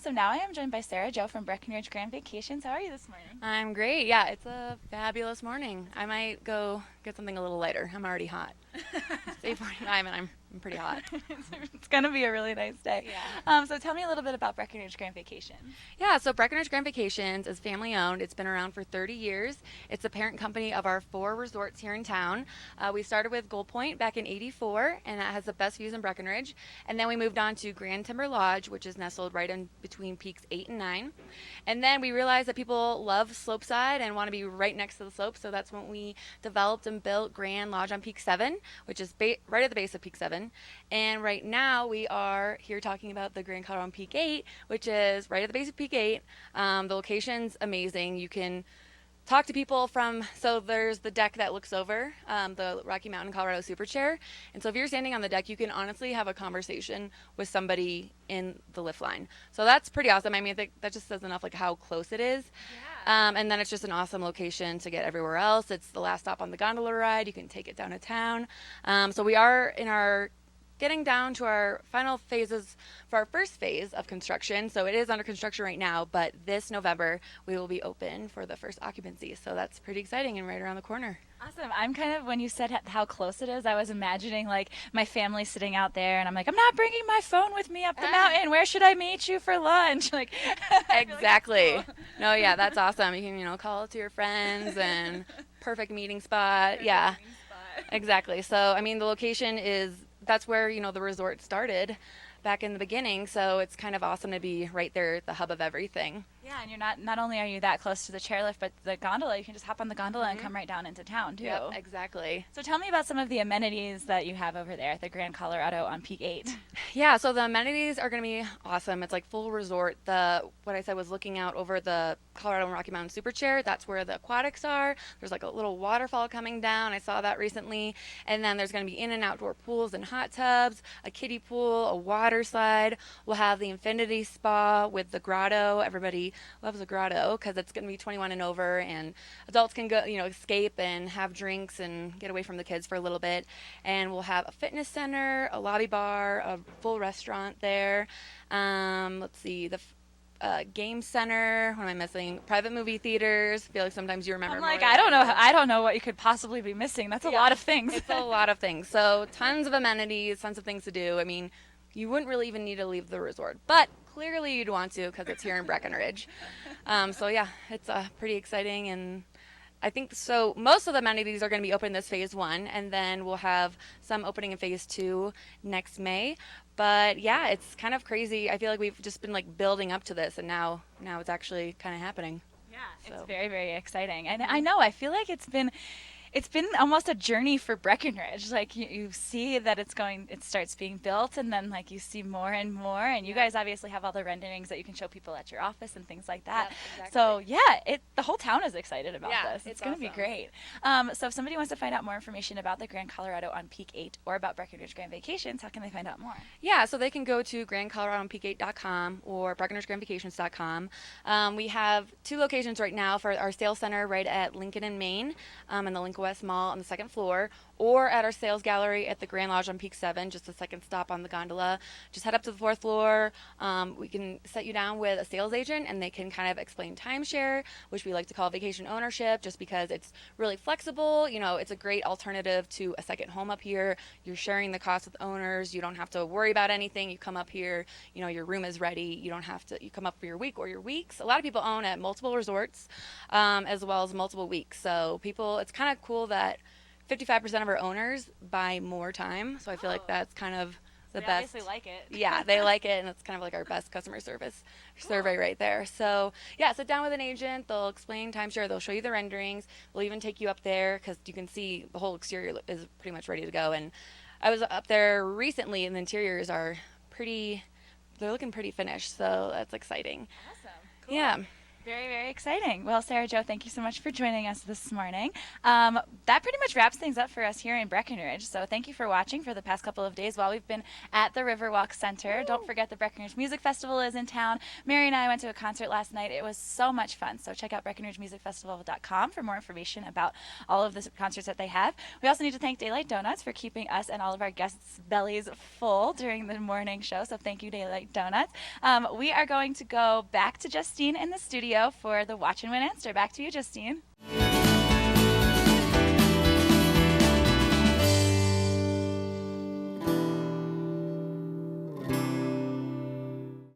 So now I am joined by Sarah Joe from Breckenridge Grand Vacations. How are you this morning? I'm great. Yeah, it's a fabulous morning. I might go get something a little lighter. I'm already hot. It's 8:45 and I'm pretty hot. It's going to be a really nice day. Yeah. So tell me a little bit about Breckenridge Grand Vacations. Yeah, so Breckenridge Grand Vacations is family owned. It's been around for 30 years. It's the parent company of our 4 resorts here in town. We started with Gold Point back in '84, and that has the best views in Breckenridge. And then we moved on to Grand Timber Lodge, which is nestled right in between peaks 8 and 9. And then we realized that people love slopeside and want to be right next to the slope, so that's when we developed and built Grand Lodge on Peak 7, which is right at the base of Peak 7. And right now we are here talking about the Grand Colorado on Peak 8, which is right at the base of Peak 8. The location's amazing. You can talk to people so there's the deck that looks over the Rocky Mountain Colorado Super Chair. And so if you're standing on the deck, you can honestly have a conversation with somebody in the lift line. So that's pretty awesome. I mean, I think that just says enough like how close it is. Yeah. And then it's just an awesome location to get everywhere else. It's the last stop on the gondola ride. You can take it down to town. So we are in our getting down to our final phases for our first phase of construction. So it is under construction right now, but this November we will be open for the first occupancy. So that's pretty exciting and right around the corner. Awesome. I'm kind of, when you said how close it is, I was imagining like my family sitting out there and I'm like, I'm not bringing my phone with me up the mountain. Where should I meet you for lunch? Like, Exactly. Like, cool. No, yeah, that's awesome. You can, call it to your friends and perfect meeting spot. Yeah, exactly. So, I mean, the location that's where, the resort started back in the beginning. So it's kind of awesome to be right there at the hub of everything. Yeah, and you're not only are you that close to the chairlift, but the gondola, you can just hop on the gondola and come right down into town too. Yep, exactly. So tell me about some of the amenities that you have over there at the Grand Colorado on Peak 8. Yeah, so the amenities are going to be awesome. It's like full resort. What I said was looking out over the Colorado and Rocky Mountain Super Chair. That's where the aquatics are. There's like a little waterfall coming down. I saw that recently. And then there's going to be in and outdoor pools and hot tubs, a kiddie pool, a water slide. We'll have the infinity spa with the grotto. Everybody loves a grotto because it's going to be 21 and over, and adults can go, escape and have drinks and get away from the kids for a little bit. And we'll have a fitness center, a lobby bar, a full restaurant there. Let's see, the game center. What am I missing? Private movie theaters. I feel like sometimes you remember. I'm like, more I than don't know what you could possibly be missing. That's a lot of things. It's a lot of things. So tons of amenities, tons of things to do. I mean, you wouldn't really even need to leave the resort, but clearly you'd want to because it's here in Breckenridge. So yeah, it's pretty exciting, and I think so. Most of the amenities are going to be open this phase 1, and then we'll have some opening in phase 2 next May. But yeah, it's kind of crazy. I feel like we've just been like building up to this, and now it's actually kind of happening. Yeah, So. it's very, very exciting. And I know, I feel like it's been almost a journey for Breckenridge. Like you see that it starts being built, and then like you see more and more. And you guys obviously have all the renderings that you can show people at your office and things like that. Yep, exactly. So yeah, the whole town is excited about this. It's going to be awesome. great. So if somebody wants to find out more information about the Grand Colorado on Peak 8 or about Breckenridge Grand Vacations, how can they find out more? Yeah, so they can go to grandcoloradoonpeak8.com or breckenridgegrandvacations.com. We have 2 locations right now for our sales center right at Lincoln and Main in the Lincoln West Mall on the 2nd floor, or at our sales gallery at the Grand Lodge on Peak 7, just the second stop on the gondola. Just head up to the 4th floor. We can set you down with a sales agent, and they can kind of explain timeshare, which we like to call vacation ownership, just because it's really flexible. It's a great alternative to a second home up here. You're sharing the cost with owners. You don't have to worry about anything. You come up here, your room is ready. You don't have to, you come up for your week or your weeks. A lot of people own at multiple resorts, as well as multiple weeks. So it's kind of cool that 55% of our owners buy more time. So I feel like that's kind of the best. They obviously like it. Yeah, they like it, and it's kind of like our best customer service survey right there. So yeah, sit down with an agent. They'll explain timeshare. They'll show you the renderings. They'll even take you up there because you can see the whole exterior is pretty much ready to go. And I was up there recently, and the interiors are they're looking pretty finished. So that's exciting. Awesome. Cool. Yeah. Very, very exciting. Well, Sarah Jo, thank you so much for joining us this morning. That pretty much wraps things up for us here in Breckenridge. So thank you for watching for the past couple of days while we've been at the Riverwalk Center. Don't forget the Breckenridge Music Festival is in town. Mary and I went to a concert last night. It was so much fun. So check out BreckenridgeMusicFestival.com for more information about all of the concerts that they have. We also need to thank Daylight Donuts for keeping us and all of our guests' bellies full during the morning show. So thank you, Daylight Donuts. We are going to go back to Justine in the studio for the Watch and Win answer. Back to you, Justine.